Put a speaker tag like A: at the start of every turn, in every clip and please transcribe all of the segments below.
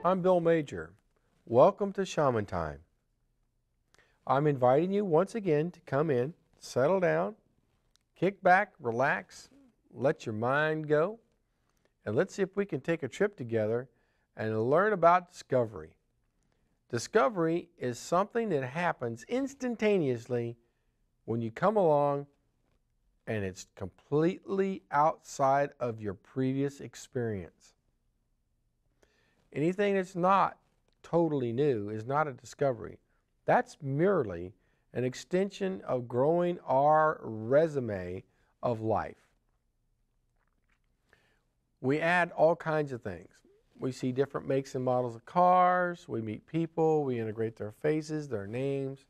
A: I'm Bill Major. Welcome to Shaman Time. I'm inviting you once again to come in, settle down, kick back, relax, let your mind go, and let's see if we can take a trip together and learn about discovery. Discovery is something that happens instantaneously when you come along and it's completely outside of your previous experience. Anything that's not totally new is not a discovery. That's merely an extension of growing our resume of life. We add all kinds of things. We see different makes and models of cars, we meet people, we integrate their faces, their names.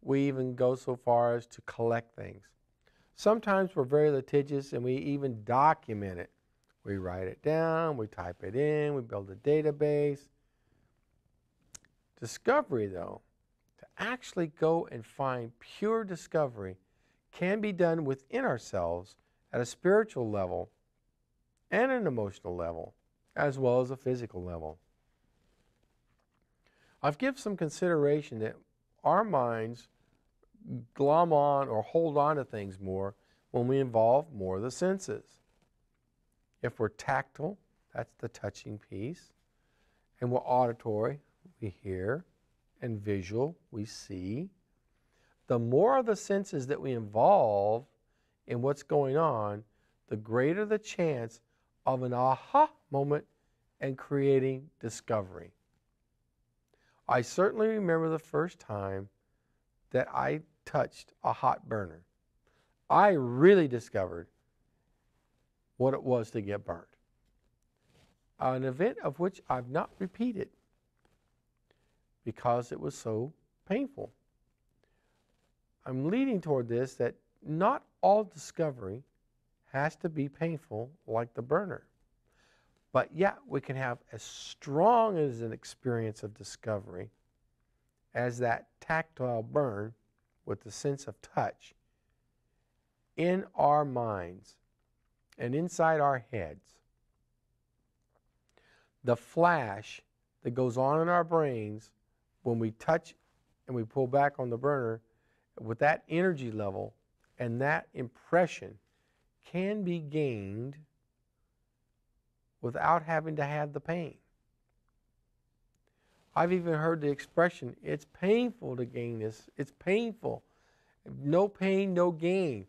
A: We even go so far as to collect things. Sometimes we're very litigious and we even document it. We write it down, we type it in, we build a database. Discovery, though, to actually go and find pure discovery can be done within ourselves at a spiritual level and an emotional level, as well as a physical level. I've given some consideration that our minds glom on or hold on to things more when we involve more of the senses. If we're tactile, that's the touching piece, and we're auditory, we hear, and visual, we see. The more of the senses that we involve in what's going on, the greater the chance of an aha moment and creating discovery. I certainly remember the first time that I touched a hot burner. I really discovered what it was to get burnt. An event of which I've not repeated because it was so painful. I'm leading toward this that not all discovery has to be painful like the burner. But yet we can have as strong as an experience of discovery as that tactile burn with the sense of touch in our minds and inside our heads. The flash that goes on in our brains when we touch and we pull back on the burner with that energy level and that impression can be gained without having to have the pain. I've even heard the expression, it's painful to gain this. It's painful. No pain, no gain.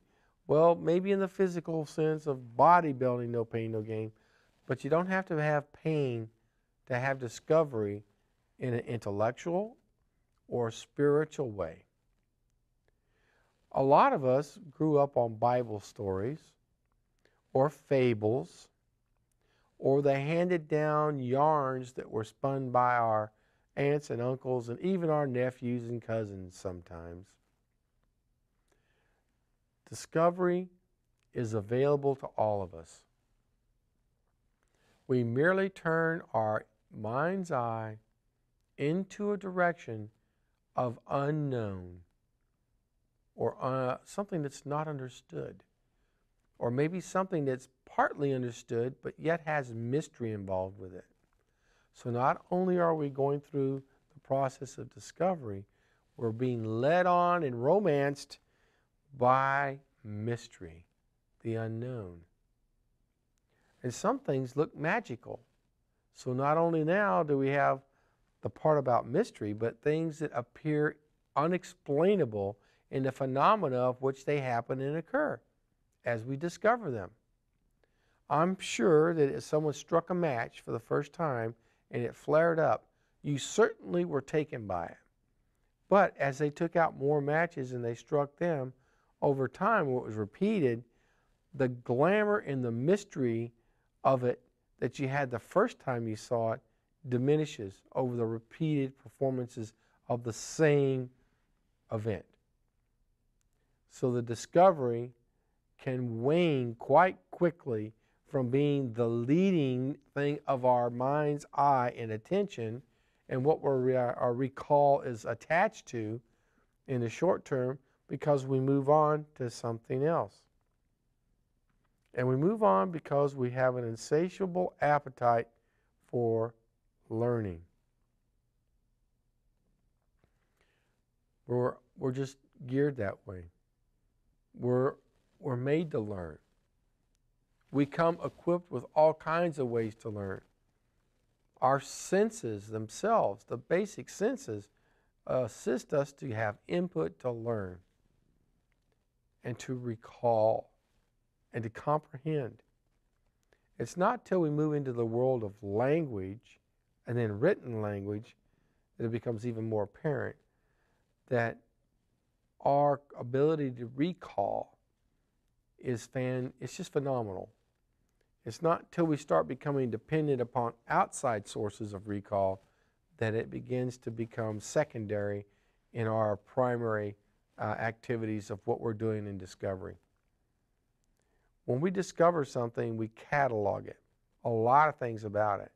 A: Well, maybe in the physical sense of bodybuilding, no pain, no gain. But you don't have to have pain to have discovery in an intellectual or spiritual way. A lot of us grew up on Bible stories or fables or the handed down yarns that were spun by our aunts and uncles and even our nephews and cousins sometimes. Discovery is available to all of us. We merely turn our mind's eye into a direction of unknown or something that's not understood, or maybe something that's partly understood but yet has mystery involved with it. So not only are we going through the process of discovery, we're being led on and romanced by mystery, the unknown. And some things look magical. So not only now do we have the part about mystery, but things that appear unexplainable in the phenomena of which they happen and occur as we discover them. I'm sure that if someone struck a match for the first time and it flared up, you certainly were taken by it. But as they took out more matches and they struck them, over time, what was repeated, the glamour and the mystery of it that you had the first time you saw it diminishes over the repeated performances of the same event. So the discovery can wane quite quickly from being the leading thing of our mind's eye and attention and what our recall is attached to in the short term, because we move on to something else. And we move on because we have an insatiable appetite for learning. We're just geared that way. We're made to learn. We come equipped with all kinds of ways to learn. Our senses themselves, the basic senses, assist us to have input to learn and to recall and to comprehend. It's not till we move into the world of language and then written language that it becomes even more apparent that our ability to recall is it's just phenomenal. It's not till we start becoming dependent upon outside sources of recall that it begins to become secondary in our primary activities of what we're doing in discovery. When we discover something, we catalog it, a lot of things about it.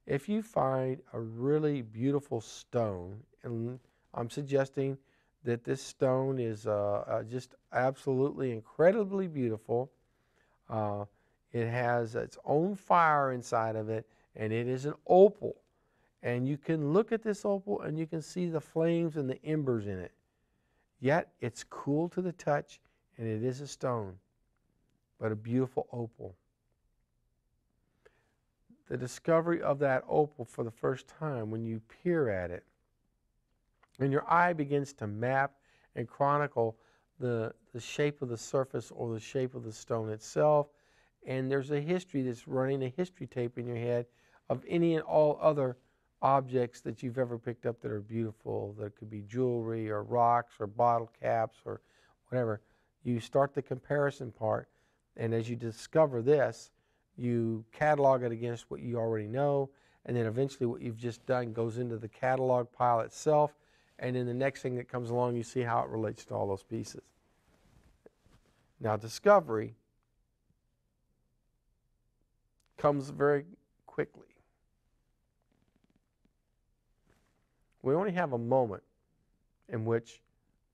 A: If you find a really beautiful stone, and I'm suggesting that this stone is just absolutely incredibly beautiful. It has its own fire inside of it, and it is an opal. And you can look at this opal and you can see the flames and the embers in it. Yet it's cool to the touch, and it is a stone, but a beautiful opal. The discovery of that opal for the first time, when you peer at it, and your eye begins to map and chronicle the shape of the surface or the shape of the stone itself, and there's a history that's running, a history tape in your head of any and all other objects that you've ever picked up that are beautiful. That could be jewelry or rocks or bottle caps or whatever. You start the comparison part, and as you discover this, you catalog it against what you already know, and then eventually what you've just done goes into the catalog pile itself, and then the next thing that comes along, you see how it relates to all those pieces. Now, discovery comes very quickly. We only have a moment in which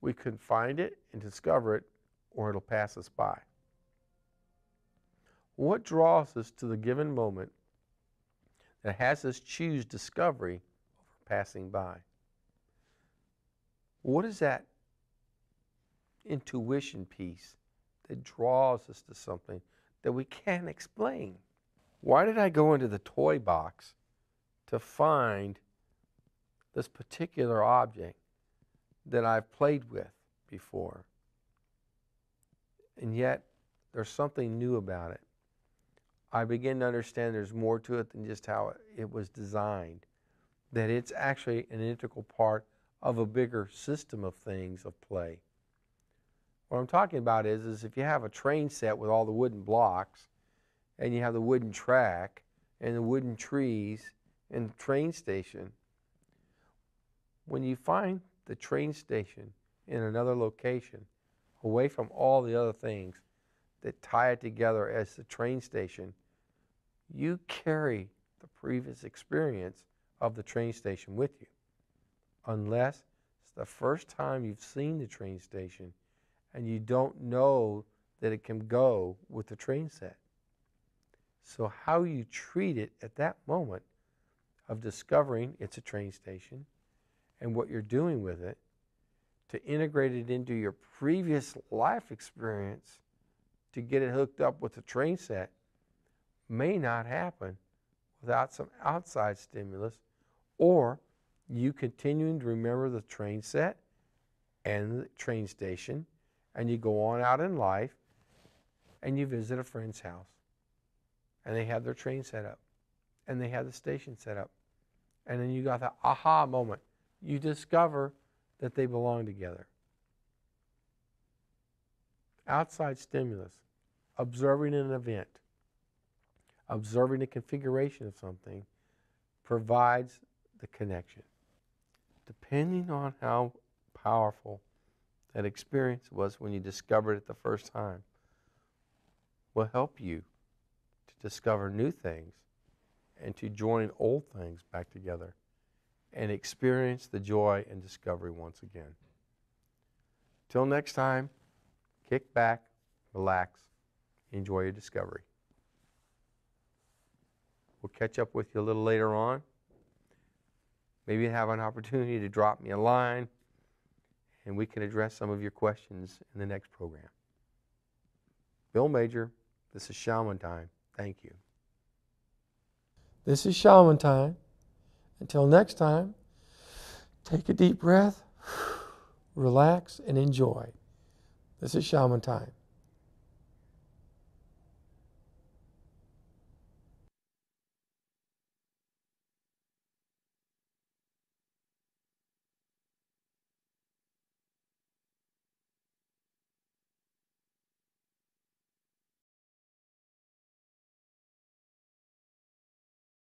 A: we can find it and discover it, or it'll pass us by. What draws us to the given moment that has us choose discovery over passing by? What is that intuition piece that draws us to something that we can't explain? Why did I go into the toy box to find this particular object that I've played with before? And yet, there's something new about it. I begin to understand there's more to it than just how it was designed, that it's actually an integral part of a bigger system of things of play. What I'm talking about is if you have a train set with all the wooden blocks, and you have the wooden track and the wooden trees and the train station, when you find the train station in another location, away from all the other things that tie it together as the train station, you carry the previous experience of the train station with you, unless it's the first time you've seen the train station and you don't know that it can go with the train set. So how you treat it at that moment of discovering it's a train station and what you're doing with it to integrate it into your previous life experience to get it hooked up with the train set may not happen without some outside stimulus, or you continuing to remember the train set and the train station, and you go on out in life and you visit a friend's house and they have their train set up and they have the station set up, and then you got the aha moment. You discover that they belong together. Outside stimulus, observing an event, observing the configuration of something, provides the connection. Depending on how powerful that experience was when you discovered it the first time, will help you to discover new things and to join old things back together and experience the joy and discovery once again. Till next time, kick back, relax, enjoy your discovery. We'll catch up with you a little later on maybe have an opportunity to drop me a line, and we can address some of your questions in the next program. Bill Major, this is Shaman Time. Thank you. This is Shaman Time. Until next time, take a deep breath, relax, and enjoy. This is Shaman Time.